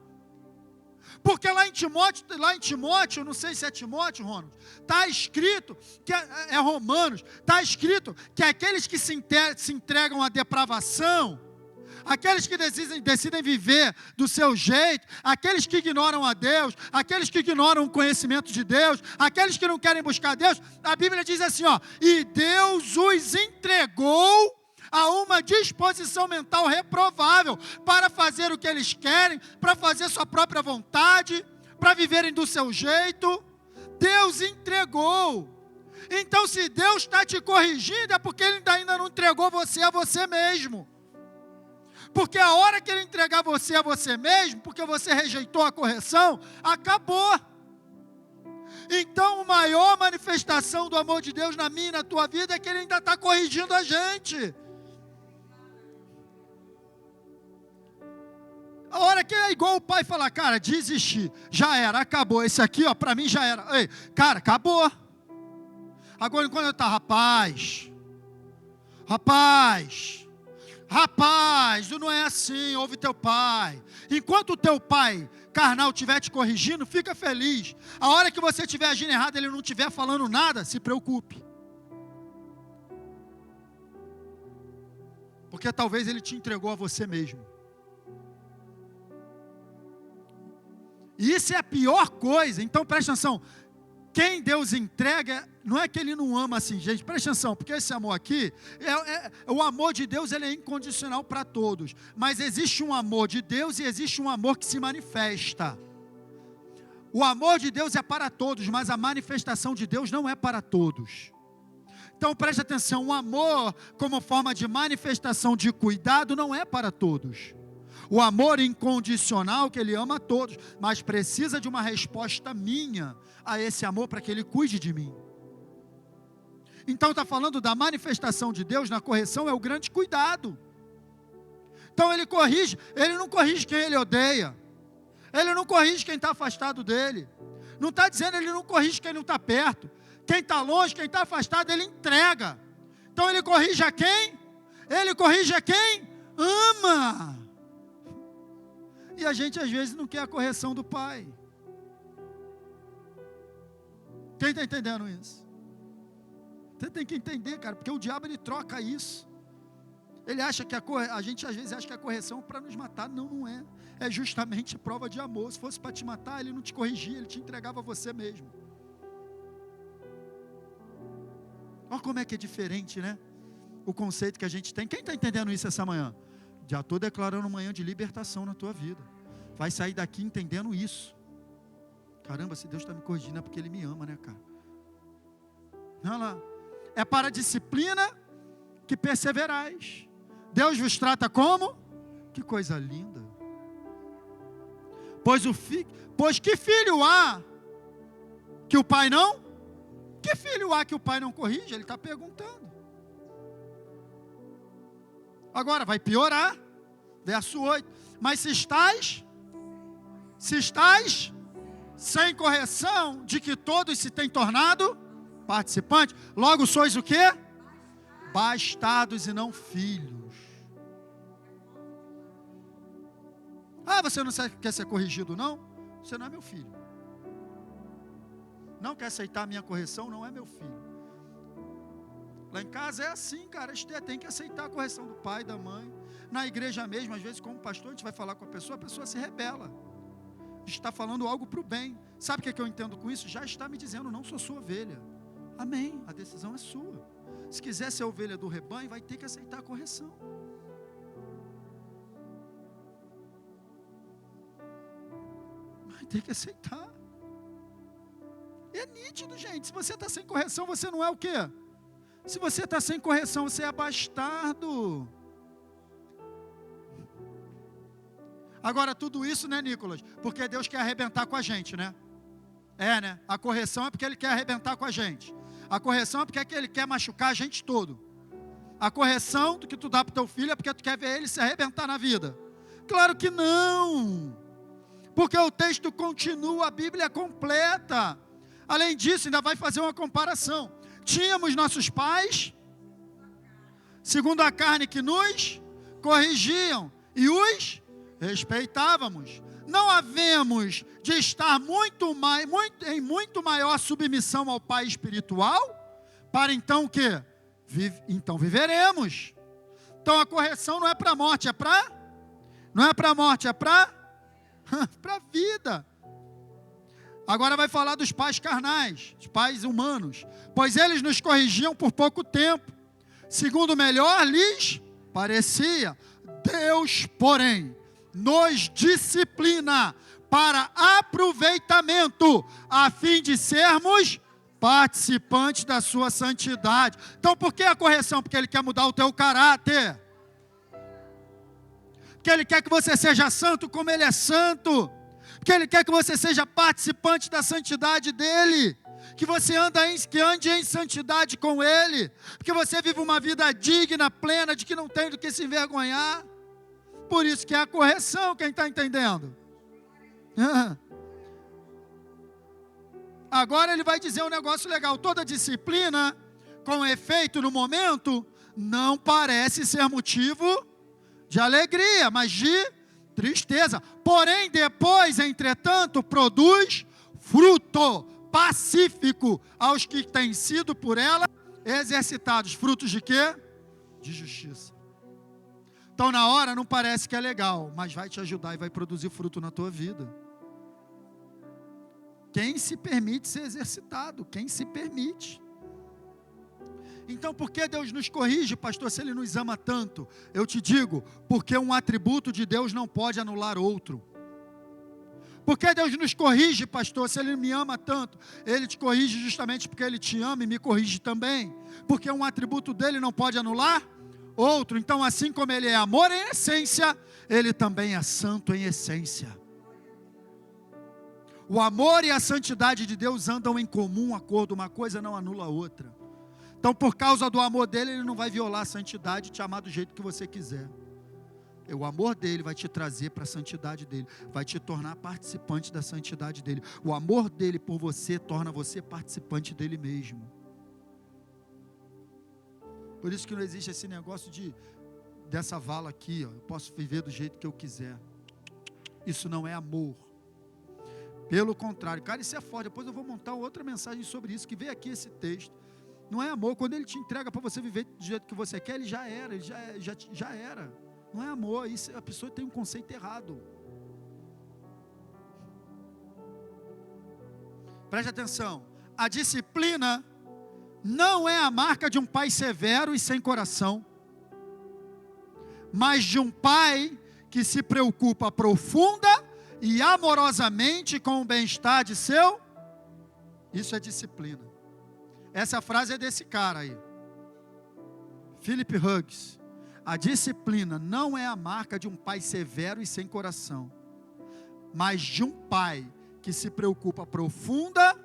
Porque lá em Timóteo, não sei se é Timóteo, Ronald, está escrito, que é Romanos, está escrito que aqueles que se entregam à depravação, aqueles que decidem viver do seu jeito, aqueles que ignoram a Deus, aqueles que ignoram o conhecimento de Deus, aqueles que não querem buscar Deus, a Bíblia diz assim, ó, e Deus os entregou a uma disposição mental reprovável, para fazer o que eles querem, para fazer sua própria vontade, para viverem do seu jeito. Deus entregou. Então, se Deus está te corrigindo, é porque Ele ainda não entregou você a você mesmo. Porque a hora que Ele entregar você a você mesmo, porque você rejeitou a correção, acabou. Então, a maior manifestação do amor de Deus na minha e na tua vida é que Ele ainda está corrigindo a gente. A hora que é igual o pai falar, cara, desisti, já era, acabou, esse aqui, ó, para mim já era. Ei, cara, acabou. Agora, enquanto eu tá, rapaz, não é assim, ouve teu pai. Enquanto o teu pai carnal estiver te corrigindo, fica feliz. A hora que você estiver agindo errado, ele não estiver falando nada, se preocupe. Porque talvez ele te entregou a você mesmo. E isso é a pior coisa. Então presta atenção, quem Deus entrega, não é que Ele não ama assim, gente, presta atenção, porque esse amor aqui, o amor de Deus, ele é incondicional para todos, mas existe um amor de Deus e existe um amor que se manifesta. O amor de Deus é para todos, mas a manifestação de Deus não é para todos. Então presta atenção, o amor como forma de manifestação de cuidado não é para todos. O amor incondicional, que Ele ama a todos, mas precisa de uma resposta minha a esse amor para que Ele cuide de mim. Então está falando da manifestação de Deus na correção, é o grande cuidado. Então Ele corrige, Ele não corrige quem Ele odeia, Ele não corrige quem está afastado dEle, não está dizendo Ele não corrige quem não está perto, quem está longe, quem está afastado, Ele entrega. Então Ele corrige a quem? Ele corrige a quem ama. E a gente às vezes não quer a correção do pai. Quem está entendendo isso? Você tem que entender, cara, porque o diabo ele troca isso. Ele acha que a gente às vezes acha que a correção é para nos matar. Não, não é. É justamente prova de amor. Se fosse para te matar, ele não te corrigia, ele te entregava a você mesmo. Olha como é que é diferente, né? O conceito que a gente tem. Quem está entendendo isso essa manhã? Já estou declarando manhã de libertação na tua vida. Vai sair daqui entendendo isso. Caramba, se Deus está me corrigindo é porque Ele me ama, né, cara? Olha lá. É para a disciplina que perseverais. Deus vos trata como? Que coisa linda. Pois que filho há que o pai não? Que filho há que o pai não corrige? Ele está perguntando. Agora vai piorar, verso 8, mas se estáis sem correção, de que todos se têm tornado participantes, logo sois o quê? Bastados e não filhos. Ah, você não quer ser corrigido não? Você não é meu filho. Não quer aceitar a minha correção, não é meu filho. Lá em casa é assim, cara, a gente tem que aceitar a correção do pai, da mãe. Na igreja mesmo, às vezes como pastor, a gente vai falar com a pessoa se rebela. A gente está falando algo para o bem. Sabe o que eu entendo com isso? Já está me dizendo, não sou sua ovelha. Amém, a decisão é sua. Se quiser ser ovelha do rebanho, vai ter que aceitar a correção. Vai ter que aceitar. É nítido, gente. Se você está sem correção, você não é o quê? Se você está sem correção, você é bastardo. Agora, tudo isso, né, Nicolas? Porque Deus quer arrebentar com a gente, né? É, né? A correção é porque Ele quer arrebentar com a gente. A correção é porque Ele quer machucar a gente todo. A correção do que tu dá para o teu filho é porque tu quer ver ele se arrebentar na vida. Claro que não. Porque o texto continua, a Bíblia é completa. Além disso, ainda vai fazer uma comparação. Tínhamos nossos pais, segundo a carne, que nos corrigiam e os respeitávamos. Não havemos de estar em muito maior submissão ao Pai espiritual, para então o quê? Então viveremos. Então a correção não é para a morte, não é para a morte, é para a vida. Agora vai falar dos pais carnais, dos pais humanos. Pois eles nos corrigiam por pouco tempo, segundo melhor lhes parecia. Deus, porém, nos disciplina para aproveitamento, a fim de sermos participantes da sua santidade. Então, por que a correção? Porque Ele quer mudar o teu caráter. Porque Ele quer que você seja santo como Ele é santo. Porque Ele quer que você seja participante da santidade dEle. Que você ande em santidade com Ele. Porque você vive uma vida digna, plena, de que não tem do que se envergonhar. Por isso que é a correção, quem está entendendo? Agora ele vai dizer um negócio legal. Toda disciplina, com efeito no momento, não parece ser motivo de alegria, mas de tristeza. Porém, depois, entretanto, produz fruto pacífico aos que têm sido por ela exercitados. Frutos de quê? De justiça. Então, na hora, não parece que é legal, mas vai te ajudar e vai produzir fruto na tua vida. Quem se permite ser exercitado? Quem se permite? Então, por que Deus nos corrige, pastor, se Ele nos ama tanto? Eu te digo, porque um atributo de Deus não pode anular outro. Por que Deus nos corrige, pastor, se Ele me ama tanto? Ele te corrige justamente porque Ele te ama e me corrige também. Porque um atributo dEle não pode anular outro. Então, assim como Ele é amor em essência, Ele também é santo em essência. O amor e a santidade de Deus andam em comum acordo, uma coisa não anula a outra. Então, por causa do amor dele, Ele não vai violar a santidade e te amar do jeito que você quiser. O amor dele vai te trazer para a santidade dele, vai te tornar participante da santidade dele. O amor dele por você torna você participante dele mesmo. Por isso que não existe esse negócio dessa vala aqui, ó, eu posso viver do jeito que eu quiser. Isso não é amor. Pelo contrário, cara, isso é forte. Depois eu vou montar outra mensagem sobre isso, que veio aqui esse texto. Não é amor, quando Ele te entrega para você viver do jeito que você quer, Ele já era, Ele já era. Não é amor, isso, a pessoa tem um conceito errado. Preste atenção, a disciplina não é a marca de um pai severo e sem coração, mas de um pai que se preocupa profunda e amorosamente com o bem-estar de seu. Isso é disciplina. Essa frase é desse cara aí, Philip Hughes. A disciplina não é a marca de um pai severo e sem coração, mas de um pai que se preocupa profunda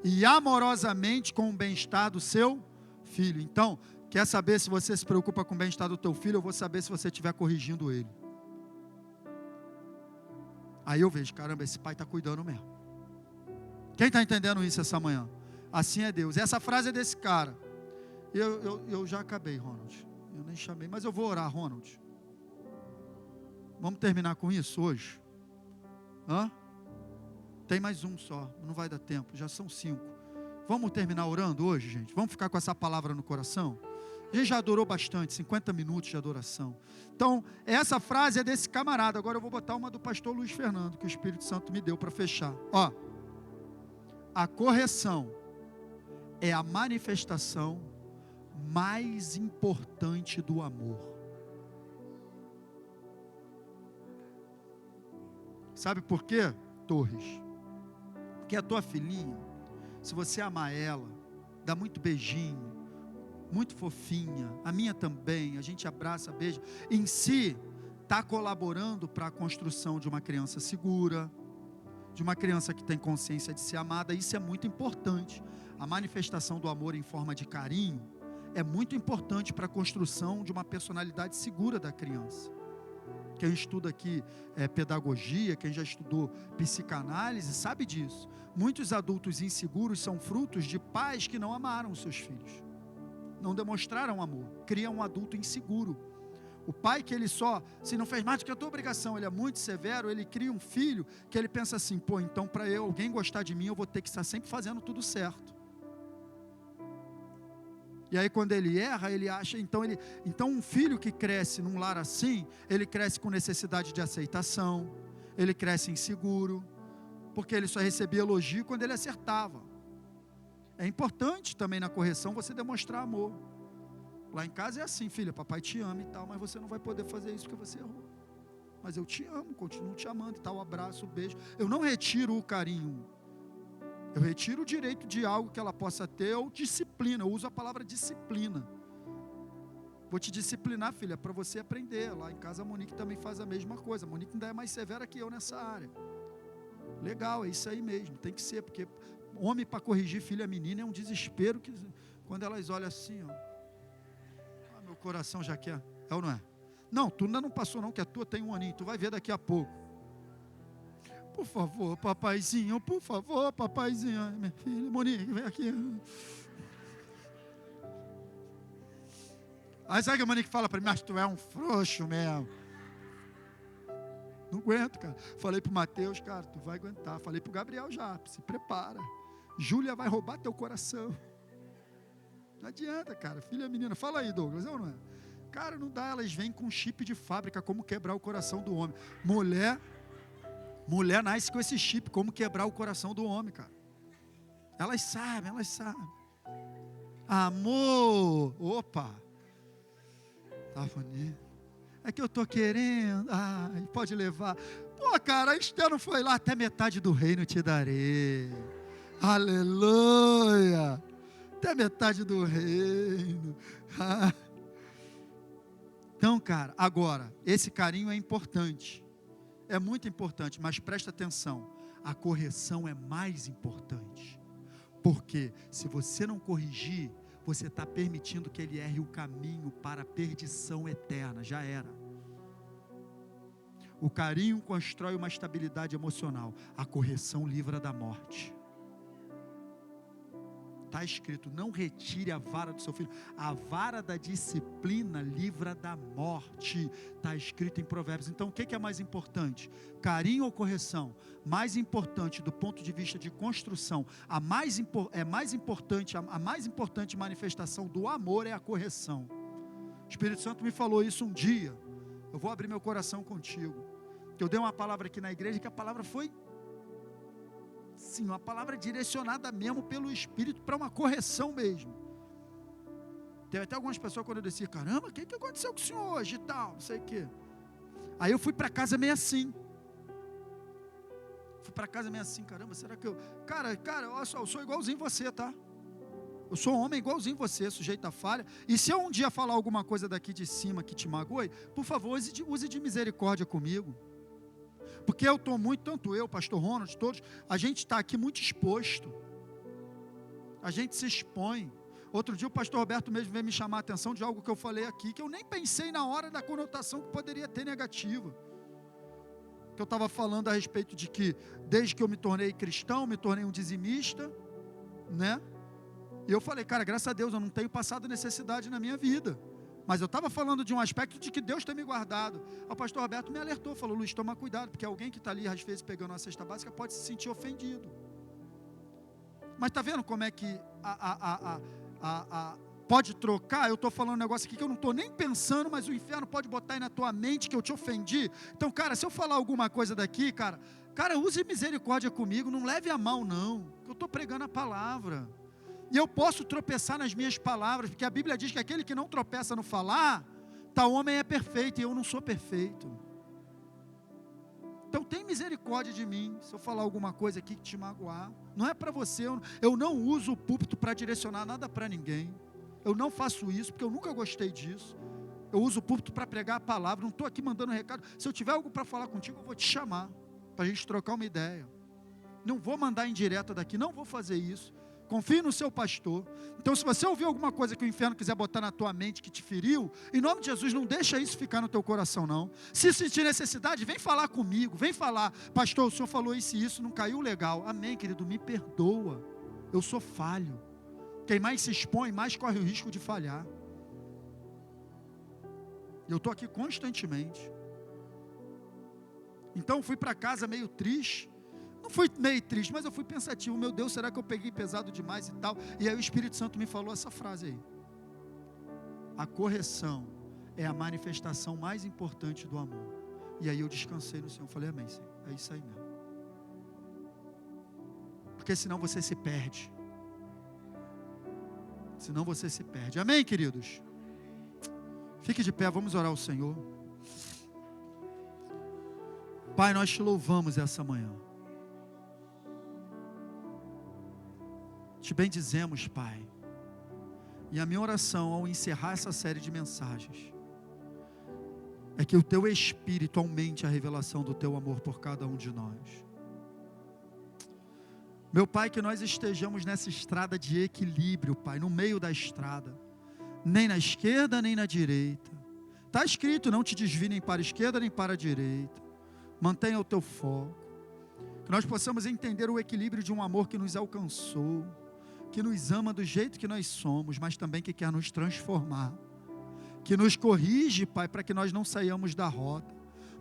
e amorosamente com o bem-estar do seu filho. Então, quer saber se você se preocupa com o bem-estar do teu filho? Eu vou saber se você estiver corrigindo ele. Aí eu vejo, caramba, esse pai está cuidando mesmo. Quem está entendendo isso essa manhã? Assim é Deus. Essa frase é desse cara. Eu já acabei, Ronald. Eu nem chamei, mas eu vou orar, Ronald. Vamos terminar com isso hoje? Tem mais um só, não vai dar tempo, já são 5. Vamos terminar orando hoje, gente? Vamos ficar com essa palavra no coração? A gente já adorou bastante, 50 minutos de adoração. Então, essa frase é desse camarada. Agora eu vou botar uma do pastor Luiz Fernando, que o Espírito Santo me deu para fechar. A correção é a manifestação mais importante do amor. Sabe por quê, Torres? Porque a tua filhinha, se você amar ela, dá muito beijinho, muito fofinha, a minha também, a gente abraça, beija, em si, está colaborando para a construção de uma criança segura, de uma criança que tem consciência de ser amada. Isso é muito importante. A manifestação do amor em forma de carinho é muito importante para a construção de uma personalidade segura da criança. Quem estuda aqui pedagogia, quem já estudou psicanálise, sabe disso. Muitos adultos inseguros são frutos de pais que não amaram os seus filhos, não demonstraram amor, criam um adulto inseguro. O pai que ele só, se não fez mais do que a tua obrigação, ele é muito severo, ele cria um filho que ele pensa assim, pô, então para alguém gostar de mim, eu vou ter que estar sempre fazendo tudo certo. E aí quando ele erra, ele acha, então um filho que cresce num lar assim, ele cresce com necessidade de aceitação, ele cresce inseguro, porque ele só recebia elogio quando ele acertava. É importante também na correção você demonstrar amor. Lá em casa é assim, filha, papai te ama e tal, mas você não vai poder fazer isso porque você errou. Mas eu te amo, continuo te amando e tal, abraço, beijo. Eu não retiro o carinho, eu retiro o direito de algo que ela possa ter, ou disciplina, eu uso a palavra disciplina. Vou te disciplinar, filha, para você aprender. Lá em casa a Monique também faz a mesma coisa. A Monique ainda é mais severa que eu nessa área. Legal, é isso aí mesmo, tem que ser, porque homem para corrigir filha menina é um desespero, que quando elas olham assim, ó, meu coração já quer, é ou não é? Não, tu ainda não passou não, que a tua tem um aninho, tu vai ver daqui a pouco. Por favor, papaizinho, por favor, papaizinho. Ai, minha filha, Monique, vem aqui. Aí sabe que a Monique fala para mim, mas tu é um frouxo mesmo. Não aguento, cara. Falei pro Mateus, cara, tu vai aguentar. Falei pro Gabriel já, se prepara. Júlia vai roubar teu coração. Não adianta, cara, filha menina. Fala aí, Douglas, é ou não é? Cara, não dá, elas vêm com chip de fábrica, como quebrar o coração do homem. Mulher nasce com esse chip, como quebrar o coração do homem, cara. Elas sabem. Amor, opa. Tá bonito. É que eu tô querendo, pode levar. Pô, cara, a Esther não foi lá, até metade do reino te darei. Aleluia. Até metade do reino. Então, cara, agora, esse carinho é importante. É muito importante, mas presta atenção. A correção é mais importante. Porque se você não corrigir, você está permitindo que ele erre o caminho para a perdição eterna. Já era. O carinho constrói uma estabilidade emocional. A correção livra da morte. Está escrito, não retire a vara do seu filho. A vara da disciplina livra da morte. Está escrito em Provérbios. Então o que é mais importante? Carinho ou correção? Mais importante do ponto de vista de construção, a mais importante manifestação do amor é a correção. O Espírito Santo me falou isso um dia. Eu vou abrir meu coração contigo. Eu dei uma palavra aqui na igreja que a palavra foi sim, uma palavra direcionada mesmo pelo Espírito para uma correção mesmo. Teve até algumas pessoas quando eu desci, caramba, o que aconteceu com o senhor hoje e tal, não sei o quê. Aí eu fui para casa meio assim. Caramba, será que eu... Cara, olha só, eu sou igualzinho você, tá? Eu sou um homem igualzinho você, sujeito a falha. E se eu um dia falar alguma coisa daqui de cima que te magoe, por favor, use de misericórdia comigo. Porque eu estou muito, tanto eu, pastor Ronald, todos, a gente está aqui muito exposto. A gente se expõe. Outro dia o pastor Roberto mesmo veio me chamar a atenção de algo que eu falei aqui, que eu nem pensei na hora da conotação que poderia ter negativa. Que eu estava falando a respeito de que, desde que eu me tornei cristão, me tornei um dizimista, né? E eu falei, cara, graças a Deus eu não tenho passado necessidade na minha vida. Mas eu estava falando de um aspecto de que Deus tem me guardado. O pastor Roberto me alertou, falou, Luiz, toma cuidado, porque alguém que está ali, às vezes, pegando a cesta básica, pode se sentir ofendido. Mas está vendo como é que pode trocar? Eu estou falando um negócio aqui que eu não estou nem pensando, mas o inferno pode botar aí na tua mente que eu te ofendi. Então, cara, se eu falar alguma coisa daqui, cara, Cara, use misericórdia comigo, não leve a mal não, eu estou pregando a palavra. E eu posso tropeçar nas minhas palavras, porque a Bíblia diz que aquele que não tropeça no falar, tal homem é perfeito, e eu não sou perfeito. Então tem misericórdia de mim, se eu falar alguma coisa aqui que te magoar. Não é para você, eu não uso o púlpito para direcionar nada para ninguém. Eu não faço isso, porque eu nunca gostei disso. Eu uso o púlpito para pregar a palavra, não estou aqui mandando recado. Se eu tiver algo para falar contigo, eu vou te chamar, para a gente trocar uma ideia. Não vou mandar indireta daqui, não vou fazer isso. Confie no seu pastor. Então, se você ouvir alguma coisa que o inferno quiser botar na tua mente que te feriu, em nome de Jesus, não deixa isso ficar no teu coração, não. Se sentir necessidade, vem falar comigo, vem falar. Pastor, o senhor falou isso e isso, não caiu legal. Amém, querido, me perdoa. Eu sou falho. Quem mais se expõe, mais corre o risco de falhar. Eu estou aqui constantemente. Então, fui para casa meio triste. Não fui meio triste, mas eu fui pensativo. Meu Deus, será que eu peguei pesado demais e tal? E aí o Espírito Santo me falou essa frase aí. A correção é a manifestação mais importante do amor. E aí eu descansei no Senhor. Falei, amém, Senhor. É isso aí mesmo. Porque senão você se perde. Senão você se perde. Amém, queridos? Fique de pé, vamos orar ao Senhor. Pai, nós te louvamos essa manhã. Te bendizemos, Pai. E a minha oração ao encerrar essa série de mensagens é que o Teu Espírito aumente a revelação do Teu amor por cada um de nós. Meu Pai, que nós estejamos nessa estrada de equilíbrio, Pai, no meio da estrada, nem na esquerda nem na direita. Está escrito, não te desvie nem para a esquerda nem para a direita. Mantenha o Teu foco. Que nós possamos entender o equilíbrio de um amor que nos alcançou, que nos ama do jeito que nós somos, mas também que quer nos transformar, que nos corrige, Pai, para que nós não saiamos da rota,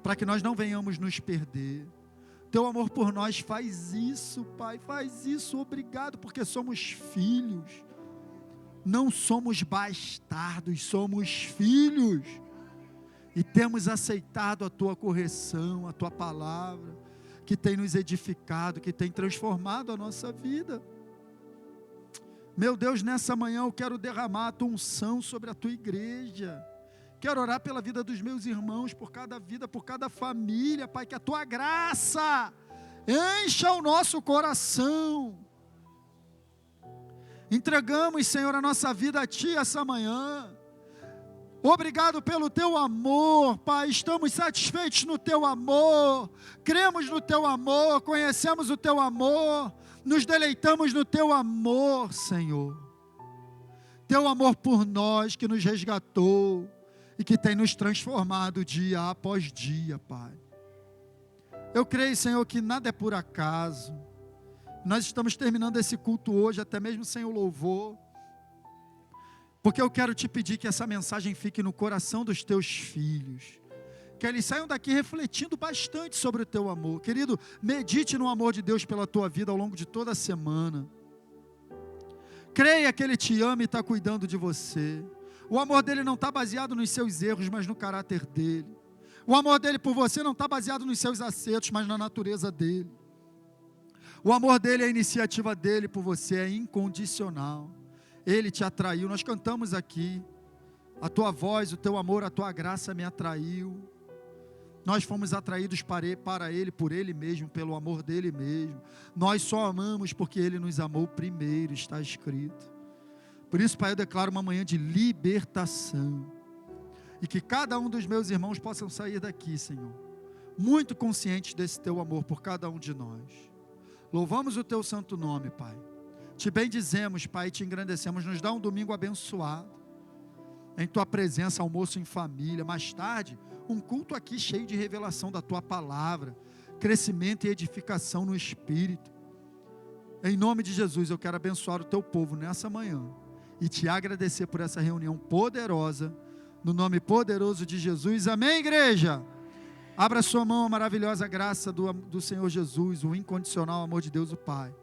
para que nós não venhamos nos perder. Teu amor por nós faz isso, Pai, faz isso, obrigado, porque somos filhos, não somos bastardos, somos filhos, e temos aceitado a Tua correção, a Tua palavra, que tem nos edificado, que tem transformado a nossa vida. Meu Deus, nessa manhã eu quero derramar a Tua unção sobre a Tua igreja. Quero orar pela vida dos meus irmãos, por cada vida, por cada família, Pai, que a Tua graça encha o nosso coração. Entregamos, Senhor, a nossa vida a Ti essa manhã. Obrigado pelo Teu amor, Pai, estamos satisfeitos no Teu amor, cremos no Teu amor, conhecemos o Teu amor, nos deleitamos no Teu amor, Senhor. Teu amor por nós, que nos resgatou e que tem nos transformado dia após dia, Pai. Eu creio, Senhor, que nada é por acaso. Nós estamos terminando esse culto hoje, até mesmo sem o louvor, porque eu quero te pedir que essa mensagem fique no coração dos Teus filhos, que eles saiam daqui refletindo bastante sobre o Teu amor. Querido, medite no amor de Deus pela tua vida ao longo de toda a semana. Creia que Ele te ama e está cuidando de você. O amor dele não está baseado nos seus erros, mas no caráter dele. O amor dele por você não está baseado nos seus acertos, mas na natureza dele. O amor dele, a iniciativa dele por você é incondicional. Ele te atraiu, nós cantamos aqui, a tua voz, o teu amor, a tua graça me atraiu. Nós fomos atraídos para Ele, por Ele mesmo, pelo amor dEle mesmo. Nós só amamos porque Ele nos amou primeiro, está escrito. Por isso, Pai, eu declaro uma manhã de libertação. E que cada um dos meus irmãos possam sair daqui, Senhor, muito conscientes desse Teu amor por cada um de nós. Louvamos o Teu santo nome, Pai. Te bendizemos, Pai, e te engrandecemos. Nos dá um domingo abençoado, em Tua presença, almoço em família. Mais tarde, um culto aqui cheio de revelação da Tua palavra, crescimento e edificação no Espírito. Em nome de Jesus, eu quero abençoar o Teu povo nessa manhã e te agradecer por essa reunião poderosa, no nome poderoso de Jesus. Amém, igreja? Abra sua mão, a maravilhosa graça do Senhor Jesus, o incondicional amor de Deus o Pai,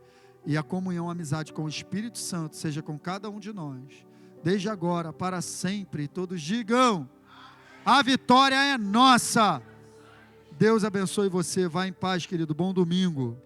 e a comunhão, a amizade com o Espírito Santo, seja com cada um de nós, desde agora, para sempre. Todos digam: a vitória é nossa. Deus abençoe você. Vá em paz, querido. Bom domingo.